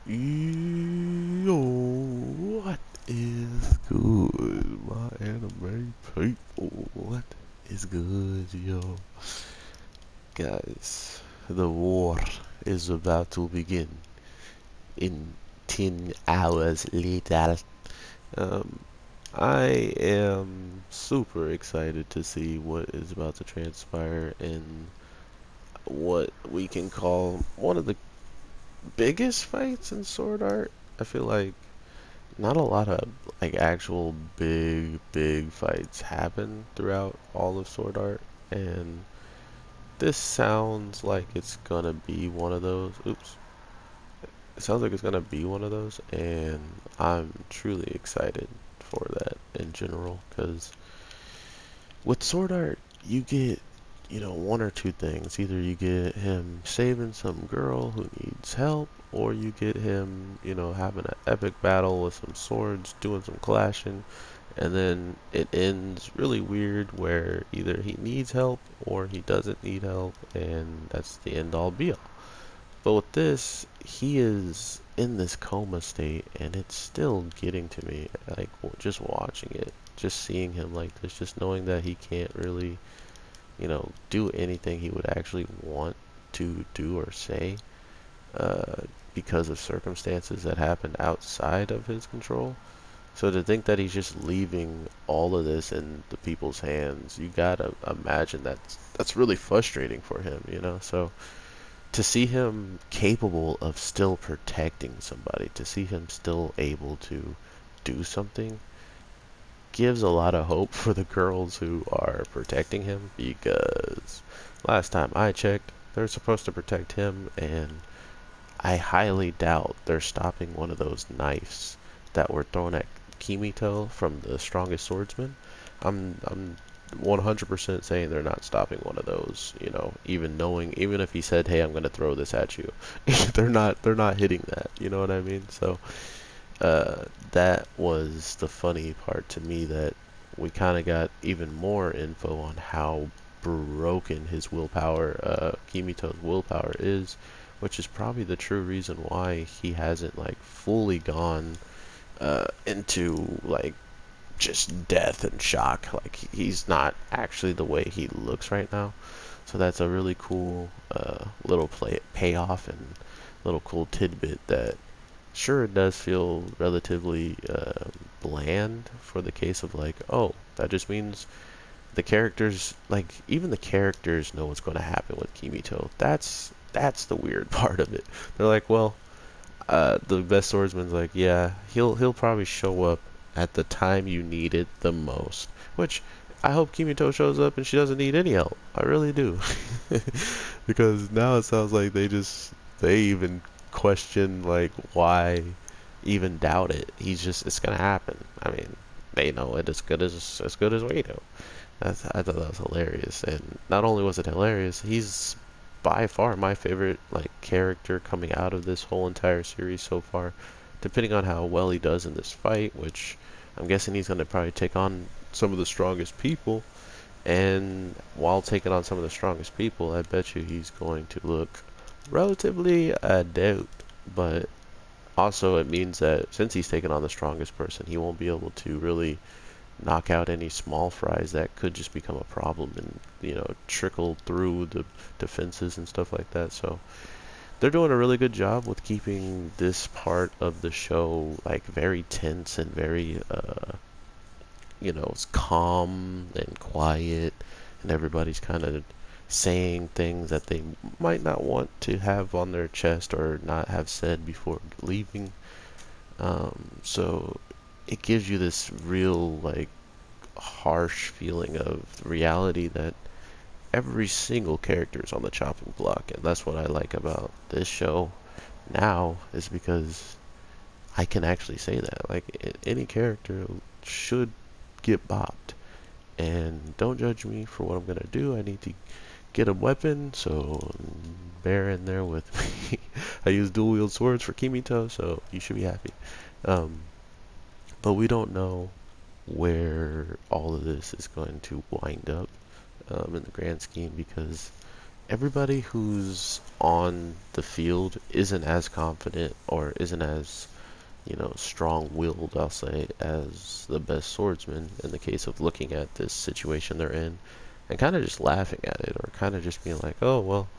Yo, what is good, my anime people? What is good, yo? Guys, the war is about to begin in 10 hours later. Um, I am super excited to see what is about to transpire in what we can call one of the biggest fights in Sword Art. I feel like not a lot of like actual big fights happen throughout all of Sword Art, and this sounds like it's gonna be one of those. Oops. It sounds like it's gonna be one of those, and I'm truly excited for that in general, because with Sword Art, you get, one or two things. Either you get him saving some girl who needs help, or you get him, having an epic battle with some swords, doing some clashing, and then it ends really weird where either he needs help or he doesn't need help, and that's the end all be all. But with this, he is in this coma state, and it's still getting to me, like just watching it, just seeing him like this, just knowing that he can't really, do anything he would actually want to do or say, uh, because of circumstances that happen outside of his control. So to think that he's just leaving all of this in the people's hands, you gotta imagine that's really frustrating for him. So to see him capable of still protecting somebody, to see him still able to do something, gives a lot of hope for the girls who are protecting him, because last time I checked, they're supposed to protect him, and I highly doubt they're stopping one of those knives that were thrown at Kimito from the strongest swordsman. I'm 100% saying they're not stopping one of those, even if he said, "Hey, I'm going to throw this at you." they're not hitting that, you know what I mean? So, that was the funny part to me, that we kind of got even more info on how broken his willpower, Kimito's willpower is, which is probably the true reason why he hasn't like fully gone into like just death and shock. Like he's not actually the way he looks right now. So that's a really cool little payoff, and little cool tidbit that sure it does feel relatively bland for the case of like, oh, that just means the characters, like even the characters know what's going to happen with Kimito. That's the weird part of it. They're like, well, the best swordsman's like, yeah, he'll probably show up at the time you need it the most. Which I hope Kimito shows up and she doesn't need any help. I really do. Because now it sounds like they even question like why even doubt it. It's gonna happen. I mean, they know it as good as we do. I thought that was hilarious, and not only was it hilarious, he's by far my favorite like character coming out of this whole entire series so far. Depending on how well he does in this fight, which I'm guessing he's gonna probably take on some of the strongest people, and while taking on some of the strongest people, I bet you he's going to look relatively adept. But also, it means that since he's taken on the strongest person, he won't be able to really knock out any small fries that could just become a problem and trickle through the defenses and stuff like that. So they're doing a really good job with keeping this part of the show like very tense and very it's calm and quiet, and everybody's kind of saying things that they might not want to have on their chest or not have said before leaving. So it gives you this real like harsh feeling of reality that every single character is on the chopping block, and that's what I like about this show now, is because I can actually say that like any character should get bopped. And don't judge me for what I'm gonna do. I need to get a weapon, so bear in there with me. I use dual wield swords for Kimito, so you should be happy. Um, but we don't know where all of this is going to wind up in the grand scheme, because everybody who's on the field isn't as confident or isn't as, strong-willed, I'll say, as the best swordsman in the case of looking at this situation they're in and kind of just laughing at it or kind of just being like, oh, well,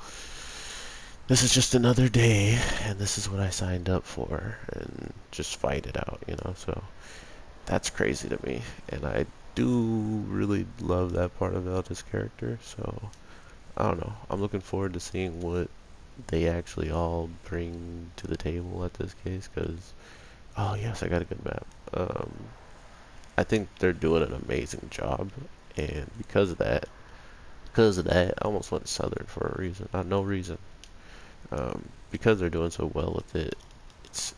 this is just another day and this is what I signed up for and just fight it out. So that's crazy to me. And I do really love that part of Zelda's character. So I don't know. I'm looking forward to seeing what they actually all bring to the table at this case because, oh, yes, I got a good map. Um, I think they're doing an amazing job. And because of that, I almost went Southern for a reason. Not no reason. Because they're doing so well with it,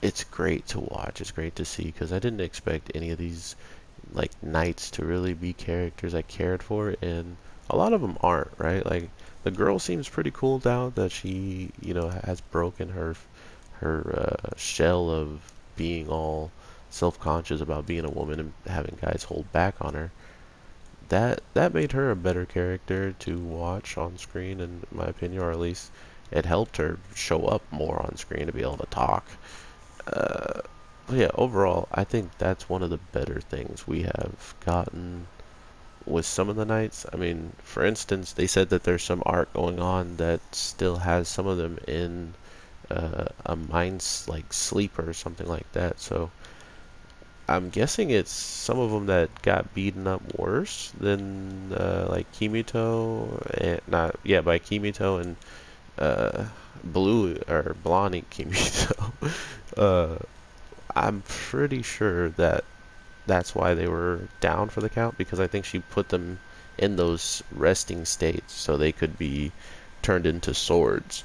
it's great to watch. It's great to see because I didn't expect any of these like knights to really be characters I cared for, and a lot of them aren't, right? Like the girl seems pretty cool now that she, has broken her shell of being all self-conscious about being a woman and having guys hold back on her. That made her a better character to watch on screen, in my opinion, or at least it helped her show up more on screen to be able to talk. Uh, but yeah, overall, I think that's one of the better things we have gotten with some of the knights. I mean, for instance, they said that there's some art going on that still has some of them in a mind's like sleeper or something like that. So I'm guessing it's some of them that got beaten up worse than like Kimito and not yeah by Kimito and Blue or Blondie Kimito. uh, I'm pretty sure that that's why they were down for the count because I think she put them in those resting states so they could be turned into swords.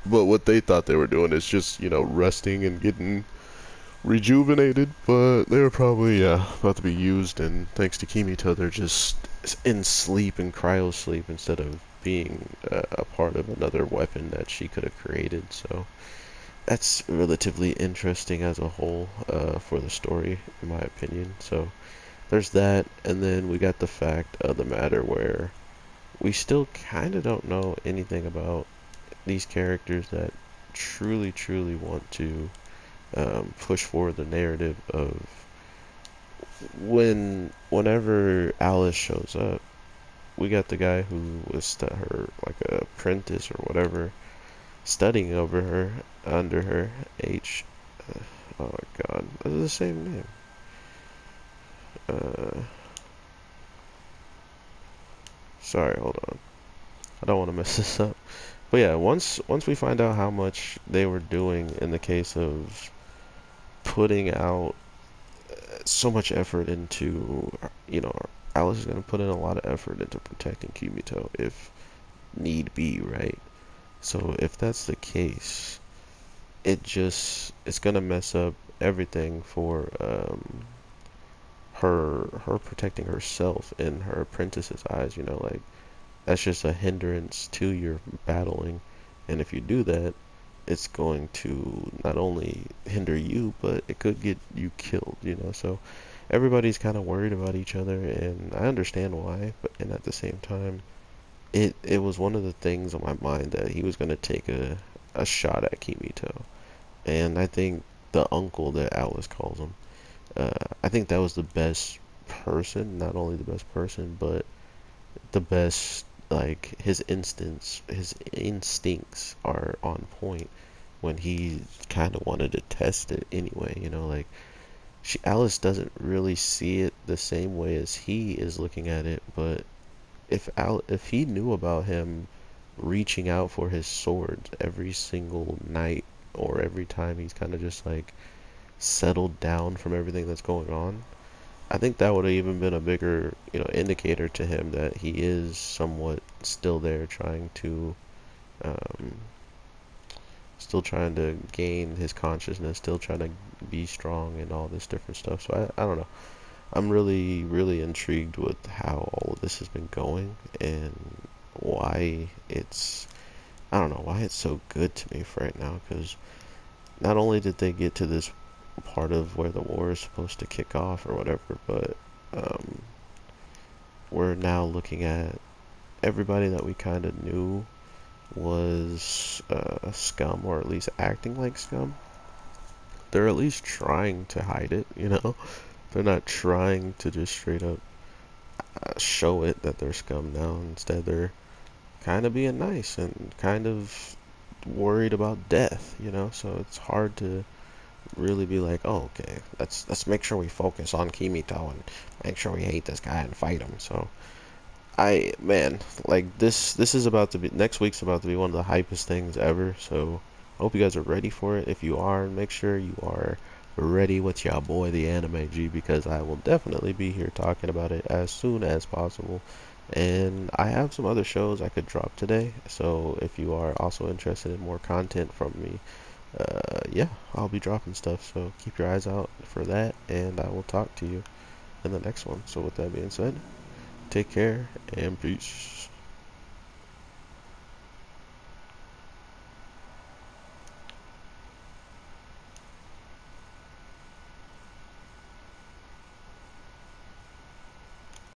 But what they thought they were doing is just, resting and getting rejuvenated, but they were probably, yeah, about to be used, and thanks to Kimito, they're just in sleep and cryo sleep instead of being a part of another weapon that she could have created, so that's relatively interesting as a whole for the story, in my opinion. So there's that, and then we got the fact of the matter where we still kind of don't know anything about these characters that truly, truly want to push forward the narrative of whenever Alice shows up. We got the guy who was her like a apprentice or whatever, studying over her, under her, H. Oh my God, that's the same name. Uh, Sorry, hold on. I don't want to mess this up. But yeah, once we find out how much they were doing in the case of putting out so much effort into, Alice is going to put in a lot of effort into protecting Kimito if need be, right? So if that's the case, it's going to mess up everything for her protecting herself in her apprentice's eyes, like that's just a hindrance to your battling. And if you do that, it's going to not only hinder you, but it could get you killed. So everybody's kind of worried about each other, and I understand why, but and at the same time, it was one of the things on my mind that he was going to take a shot at Kimito. And I think the uncle that Alice calls him, I think that was the best person, not only the best person, but the best, like his instincts are on point when he kind of wanted to test it anyway, like Alice doesn't really see it the same way as he is looking at it, but if he knew about him reaching out for his sword every single night or every time he's kind of just like settled down from everything that's going on, I think that would have even been a bigger, indicator to him that he is somewhat still there um, still trying to gain his consciousness, still trying to be strong and all this different stuff. So I don't know. I'm really, really intrigued with how all of this has been going and why I don't know, why it's so good to me for right now. Because not only did they get to this part of where the war is supposed to kick off or whatever, but um, we're now looking at everybody that we kind of knew was scum, or at least acting like scum. They're at least trying to hide it, you know? They're not trying to just straight up show it that they're scum now. Instead, they're kind of being nice and kind of worried about death, you know? So it's hard to really be like, oh, okay, let's make sure we focus on Kimito and make sure we hate this guy and fight him. So man, like this is about to be, next week's about to be one of the hypest things ever. So I hope you guys are ready for it. If you are, make sure you are ready with your boy the Anime G, because I will definitely be here talking about it as soon as possible. And I have some other shows I could drop today, so if you are also interested in more content from me, yeah, I'll be dropping stuff, so keep your eyes out for that, and I will talk to you in the next one. So with that being said, take care and peace.